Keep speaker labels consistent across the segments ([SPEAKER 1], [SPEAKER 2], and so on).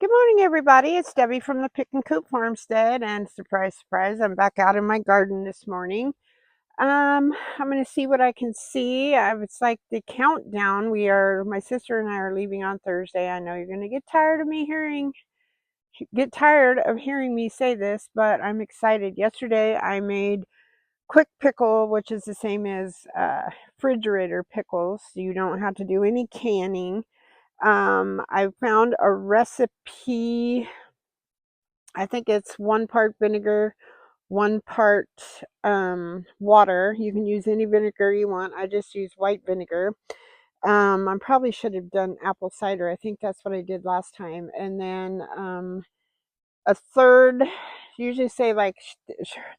[SPEAKER 1] Good morning, everybody. It's Debbie from the Pickin Coop Farmstead, and surprise, surprise, I'm back out in my garden this morning. I'm going to see what I can see. It's like the countdown. My sister and I are leaving on Thursday. I know you're going to get tired of hearing me say this, but I'm excited. Yesterday, I made quick pickle, which is the same as refrigerator pickles. You don't have to do any canning. I found a recipe. I think it's 1 part vinegar, 1 part water. You can use any vinegar you want. I just use white vinegar. I probably should have done apple cider. I think that's what I did last time. And then a third, usually say like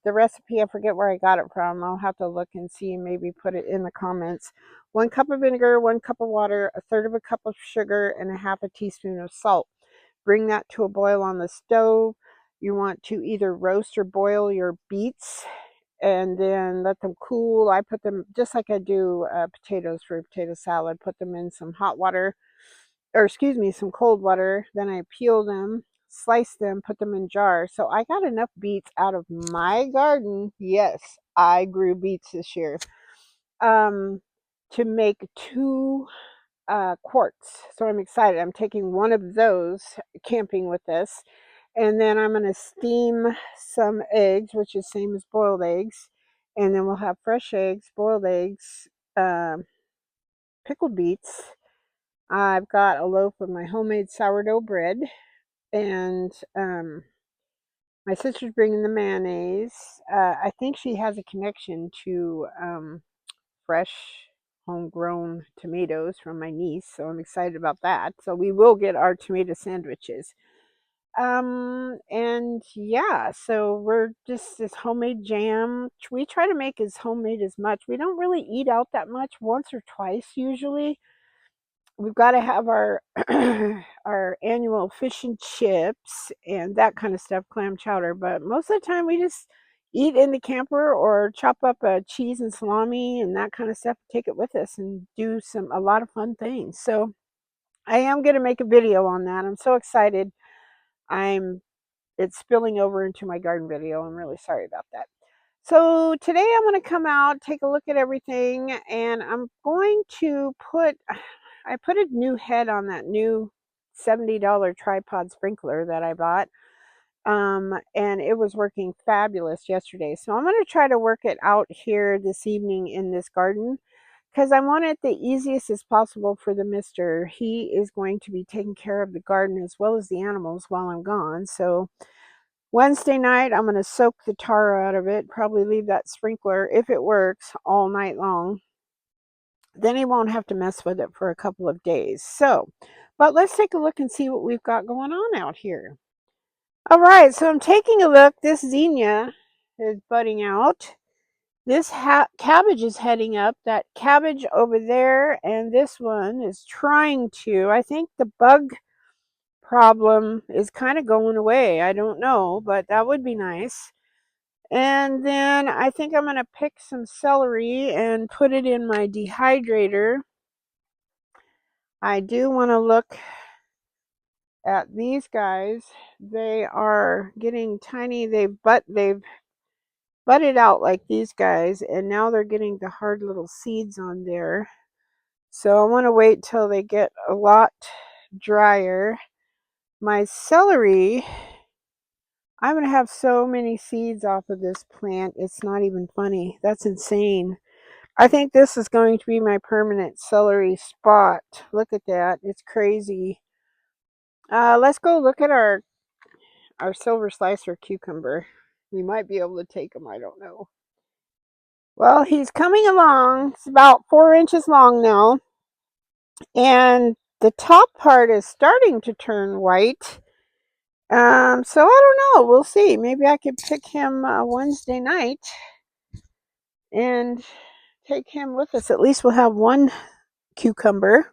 [SPEAKER 1] the recipe, I forget where I got it from. I'll have to look and see and maybe put it in the comments. 1 cup of vinegar, 1 cup of water, a third of a cup of sugar, and a half a teaspoon of salt. Bring that to a boil on the stove. You want to either roast or boil your beets and then let them cool. I put them just like I do potatoes for a potato salad. Put them in some hot water, or excuse me, some cold water. Then I peel them, slice them, put them in jars. So I got enough beets out of my garden. Yes, I grew beets this year. To make 2 quarts. So I'm excited. I'm taking one of those camping with us. And then I'm going to steam some eggs, which is same as boiled eggs. And then we'll have fresh eggs, boiled eggs, pickled beets. I've got a loaf of my homemade sourdough bread. And my sister's bringing the mayonnaise. I think she has a connection to fresh homegrown tomatoes from my niece, so I'm excited about that. So we will get our tomato sandwiches. And yeah, so we're just this homemade jam. We try to make as homemade as much. We don't really eat out that much, once or twice usually. We've got to have our our annual fish and chips and that kind of stuff, clam chowder, but most of the time we just eat in the camper or chop up a cheese and salami and that kind of stuff, take it with us and do a lot of fun things. So I am going to make a video on that. I'm so excited. It's spilling over into my garden video. I'm really sorry about that. So today I'm going to come out, take a look at everything, and I'm going to I put a new head on that new $70 tripod sprinkler that I bought. And it was working fabulous yesterday. So I'm going to try to work it out here this evening in this garden because I want it the easiest as possible for the mister. He is going to be taking care of the garden as well as the animals while I'm gone. So Wednesday night, I'm going to soak the tar out of it, probably leave that sprinkler, if it works, all night long. Then he won't have to mess with it for a couple of days. So, but let's take a look and see what we've got going on out here. All right, so I'm taking a look. This zinnia is budding out. This cabbage is heading up. That cabbage over there, and this one is trying to. I think the bug problem is kind of going away. I don't know, but that would be nice. And then I think I'm going to pick some celery and put it in my dehydrator. I do want to look at these guys. They are getting tiny. They've budded out like these guys, and now they're getting the hard little seeds on there. So I want to wait till they get a lot drier. My celery, I'm going to have so many seeds off of this plant. It's not even funny. That's insane. I think this is going to be my permanent celery spot. Look at that. It's crazy. Let's go look at our silver slicer cucumber. We might be able to take him. I don't know. Well, he's coming along. It's about 4 inches long now. And the top part is starting to turn white. So I don't know. We'll see. Maybe I could pick him Wednesday night and take him with us. At least we'll have one cucumber.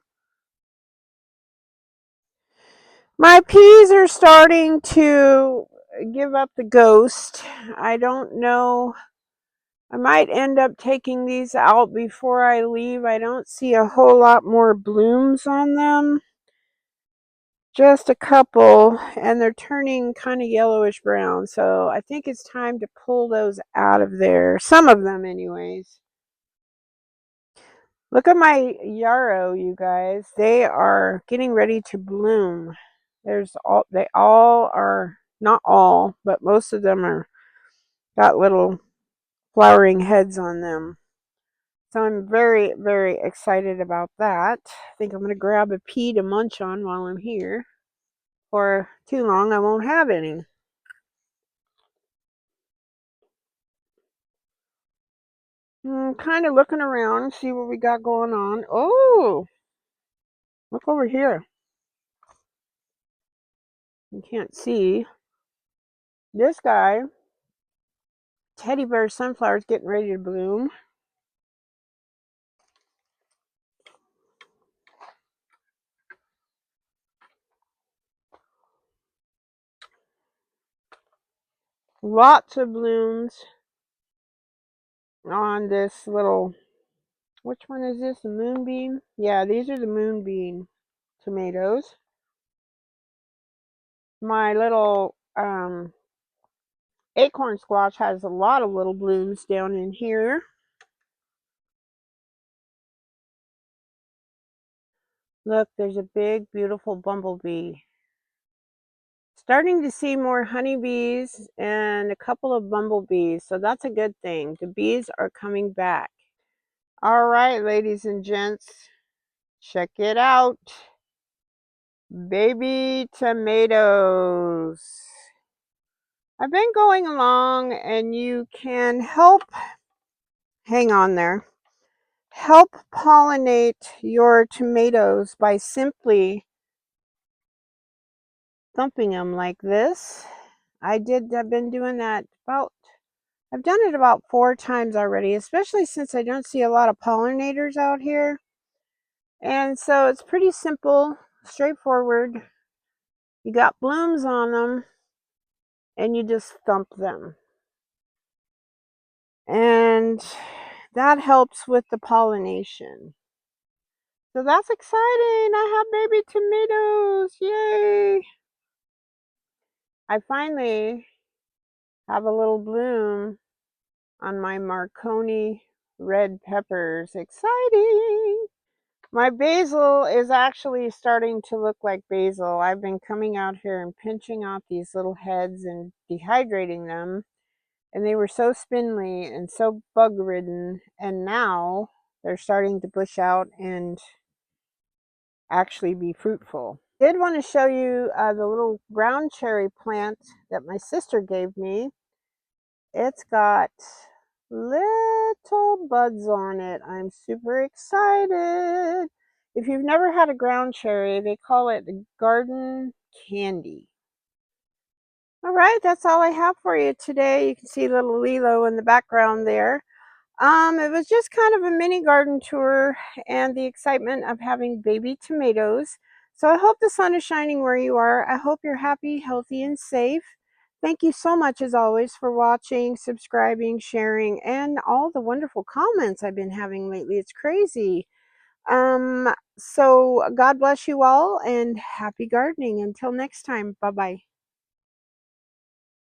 [SPEAKER 1] My peas are starting to give up the ghost. I don't know. I might end up taking these out before I leave. I don't see a whole lot more blooms on them. Just a couple, and they're turning kind of yellowish brown. So I think it's time to pull those out of there. Some of them anyways. Look at my yarrow, you guys. They are getting ready to bloom. They all are, not all, but most of them are got little flowering heads on them. So I'm very, very excited about that. I think I'm going to grab a pea to munch on while I'm here. For too long, I won't have any. I'm kind of looking around, see what we got going on. Oh, look over here. You can't see. This guy, teddy bear sunflowers, getting ready to bloom. Lots of blooms on this little, which one is this? The moonbeam? Yeah, these are the moonbeam tomatoes. My little acorn squash has a lot of little blooms down in here. Look, there's a big, beautiful bumblebee. Starting to see more honeybees and a couple of bumblebees, so that's a good thing. The bees are coming back. All right, ladies and gents, check it out. Baby tomatoes. I've been going along, and you can help, hang on there, help pollinate your tomatoes by simply thumping them like this. I've been doing that I've done it about 4 times already, especially since I don't see a lot of pollinators out here. And so it's pretty simple, straightforward. You got blooms on them, and you just thump them. And that helps with the pollination. So that's exciting. I have baby tomatoes. Yay! I finally have a little bloom on my Marconi red peppers. Exciting! My basil is actually starting to look like basil. I've been coming out here and pinching out these little heads and dehydrating them. And they were so spindly and so bug ridden. And now they're starting to bush out and actually be fruitful. I did want to show you the little ground cherry plant that my sister gave me. It's got little buds on it. I'm super excited. If you've never had a ground cherry, they call it garden candy. All right, that's all I have for you today. You can see little Lilo in the background there. It was just kind of a mini garden tour and the excitement of having baby tomatoes. So I hope the sun is shining where you are. I hope you're happy, healthy, and safe. Thank you so much, as always, for watching, subscribing, sharing, and all the wonderful comments I've been having lately. It's crazy. So God bless you all, and happy gardening. Until next time, bye-bye.